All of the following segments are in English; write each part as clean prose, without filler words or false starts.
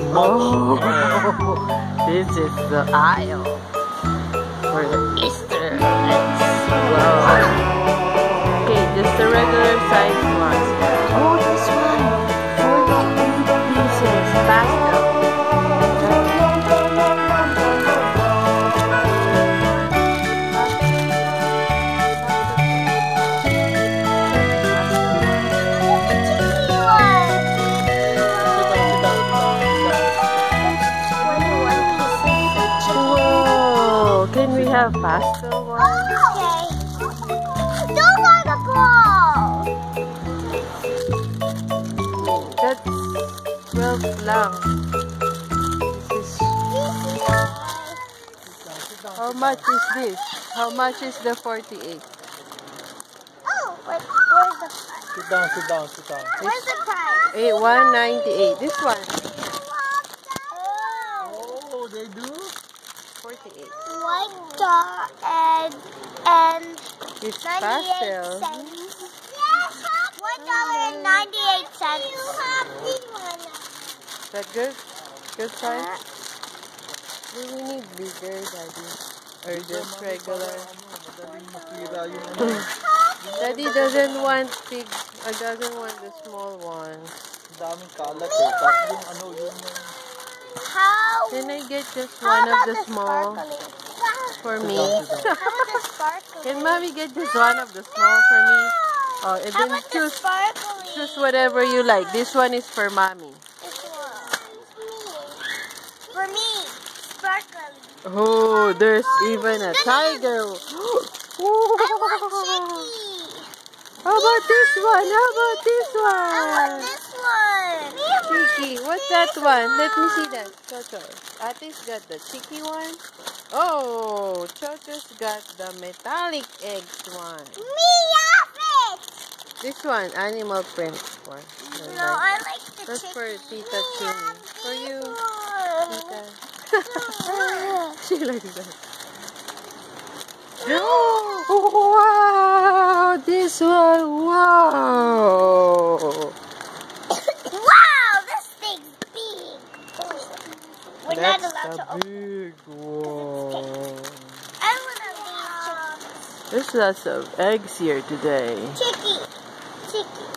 much. This is the aisle for the Easter eggs. Wow. Okay, just the regular size ones. Oh, this one. 48 pieces. Pastel. Can we have pastel one? Okay. Those are the balls. That's 12 lang. This is... How much is this? How much is the 48? Oh, where's the price? Sit down, sit down, sit down. Where's the price? 198. This one. Oh, they do? 48. $1 and It's 98 pastel. cents. $1.98. You have the one. Is that good? Good size? Do we need bigger, Daddy? Or just regular? Madaling masira yung Daddy doesn't want big, doesn't want the small one. daming kalat eh. Tapos yung ano, yung... How? Can I get just How one of about the small sparkling? for me? How about the sparkling? Can Mommy get just one of the small for me? Oh, and How then about the choose sparkling? whatever you like. This one is for Mommy. This one. For me. Sparkling. Oh, there's even a tiger. I want Chicky. How about this one? How about this I want one? this one. Chicky, what's that one? Let me see that. Chocho. Ate's got the Chicky one. Oh, Chocho's got the metallic eggs one. Me, have it. This one, animal print one. No, I like the That's Chicky. for Tita Chini. For you, Tita. One. She likes that. Wow! This one, wow! Wow, this thing's big. We're not allowed That's to a open. big one. I want to leave There's lots of eggs here today. Chicky. Chicky.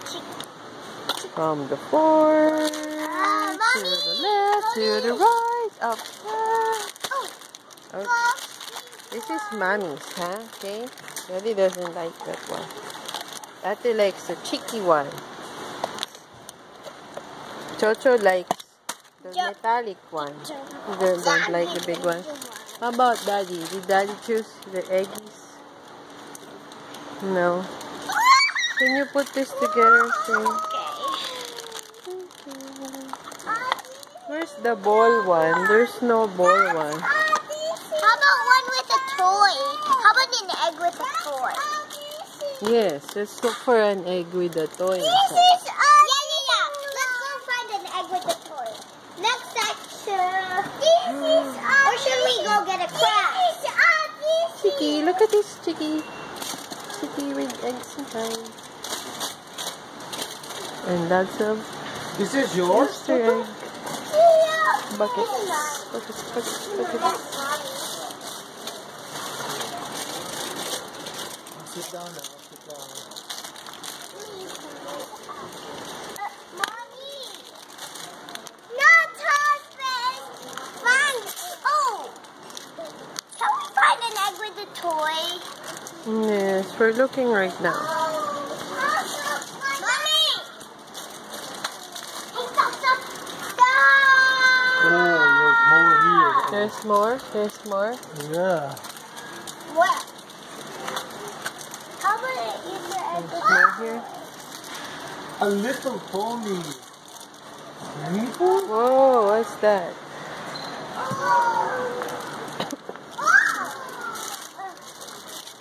Chicky. From the fork, to Mommy. the left, to the right, up there. Oh, Okay. This is Mommy's, huh? Okay. Daddy doesn't like that one. Ate likes the Chicky one. Chocho likes the metallic one. He don't like the big one. How about Daddy? Did Daddy choose the eggies? No. Can you put this together, Shane? Where's the ball one? There's no ball one. How about one with a toy? How about an egg with a toy? Yes, let's look for an egg with a toy This inside. is yeah. Let's go find an egg with a toy. Next section. Or should we go get a crab? Chicky, look at this Chicky. Chicky with eggs inside. And lots of This is yours? Easter egg buckets. Buckets. Sit down now, sit down. Mommy! Not husband! Find! Oh! Can we find an egg with a toy? Yes, we're looking right now. Mommy! Hey, stop! Oh, There's more? There's more? there's more here. Yeah. What? How about an Easter egg with There's more here? A little pony. Meeple? Whoa, what's that?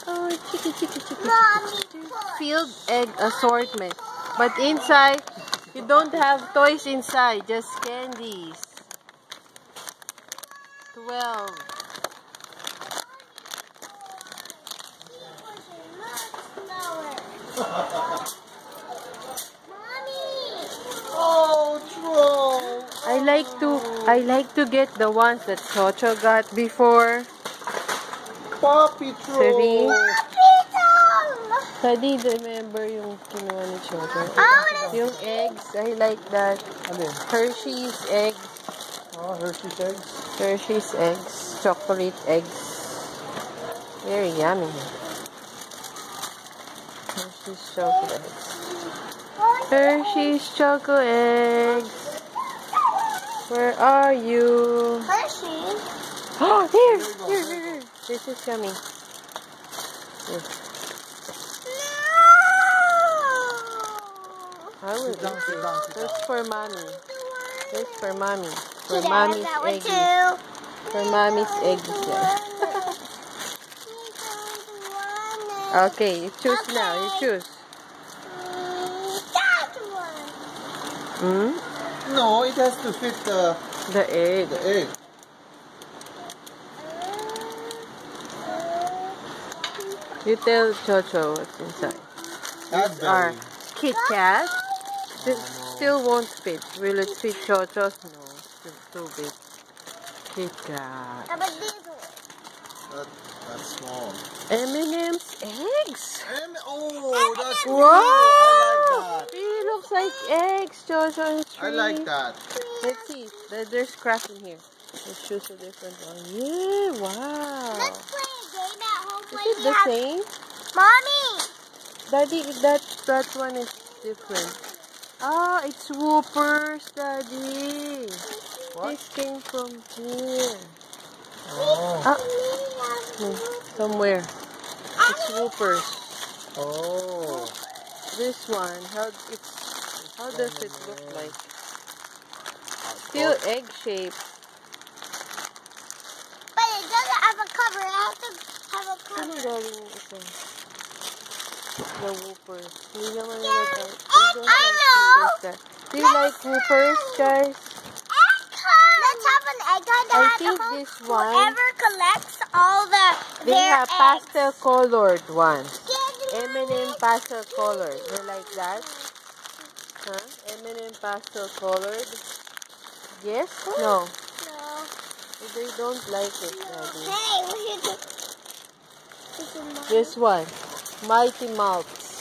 Oh, Chicky. Mommy, Field egg assortment. But inside, you don't have toys inside, just candies. 12. Mommy! Oh, troll. I I like to get the ones that Chocho got before. Paw Patrol! Sorry. Beetle! Tadi, remember yung kinuha ni Chocho? Oh, Yung eggs, I like that. Alin? Hershey's eggs. Oh, Hershey's eggs. Hershey's eggs. Chocolate eggs. Very yummy. Hershey's chocolate eggs. Hershey's chocolate eggs. Where are you? Hershey. Oh, here. This is yummy. Here. No. I will Sit down, eat sit it. down, sit That's for mommy. That's for mommy. For Should I have mommy's that one eggs. too? For mommy's eggs. Okay, you choose now. You choose. That one. Hmm? No, it has to fit the The egg. egg. You tell Chocho what's inside. These are Cadbury. Kit Kat. Still won't fit. Will it fit Chocho's? No, still too big. Kit Kat. How about this one? That's small. M&M's eggs. Oh, that's cool. Wow! I like that. It looks like eggs, Chocho and I like that. Let's see. There's cracks in here. Let's choose a different one. Yeah, wow. Let's play a game at home. Is it the same? Mommy! Daddy, that one is different. Ah, it's Whoopers, Daddy. What? This came from here. Oh. Ah, somewhere. It's Whoopers. Oh. This one, how does it look like? Still egg shaped. But it doesn't have a cover. It has to have a Saan cover. galing ito? The Whoopers. Hindi naman Yeah, nila tayo. I know. Do you like Whoopers, guys? Egg hunt. Let's have an egg hunt I at think home. this one- Whoever collects all They their have eggs. pastel colored ones. Get M&M pastel colored. You like that? Huh? M&M pastel colored? Yes? No. No. They don't like it, Daddy. Hey, what you do? This one. Mighty Malts.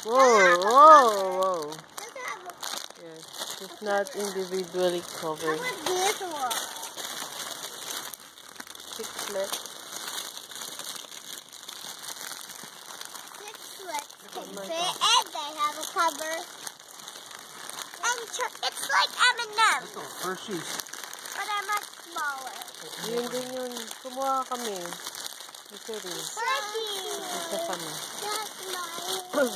Whoa. Doesn't have a- Yes. It's not individually How covered. about this one? Sixlet. Six slits can fit, and they have a cover. And it's like M&M, Hershey's. but they're much smaller. Yun din yun. Kumuha kami. Ito rin. Hershey's. Isa kami. That's mine.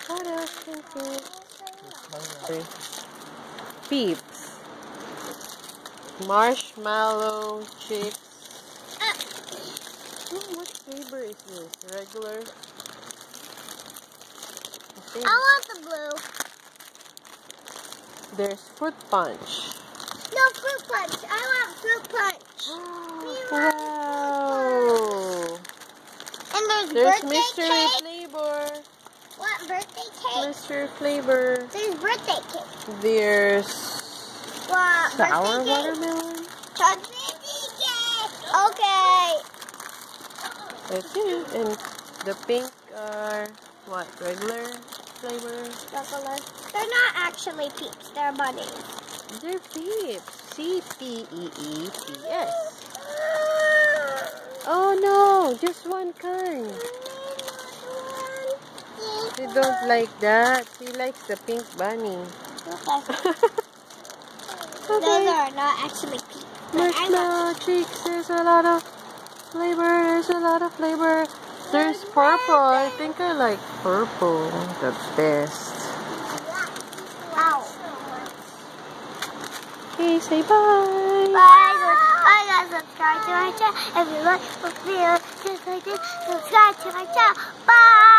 What else can fit? Peeps. Marshmallow chips. What flavor is this? Regular? I I think want the blue. there's fruit punch. No, fruit punch. I want fruit punch. Wow! And there's There's birthday mystery cake. flavor. What, birthday cake? Mystery flavor. There's birthday cake. There's What, sour birthday cake? watermelon. Birthday cake. Okay. That's it. And the pink are what? Regular flavor? Chocolate. They're not actually peeps. They're bunnies. They're peeps. C-P-E-E-P-S. Oh no, just one kind. She don't like that. She likes the pink bunny. Okay. Those Okay. are not actually peeps. But I love Marshmallow cheeks. There's a lot of flavor. There's a lot of flavor. There's purple. I think I like purple the best. Wow. Okay, say bye. Bye. Guys, subscribe to my channel. If you like the video, just like this, subscribe to my channel. Bye.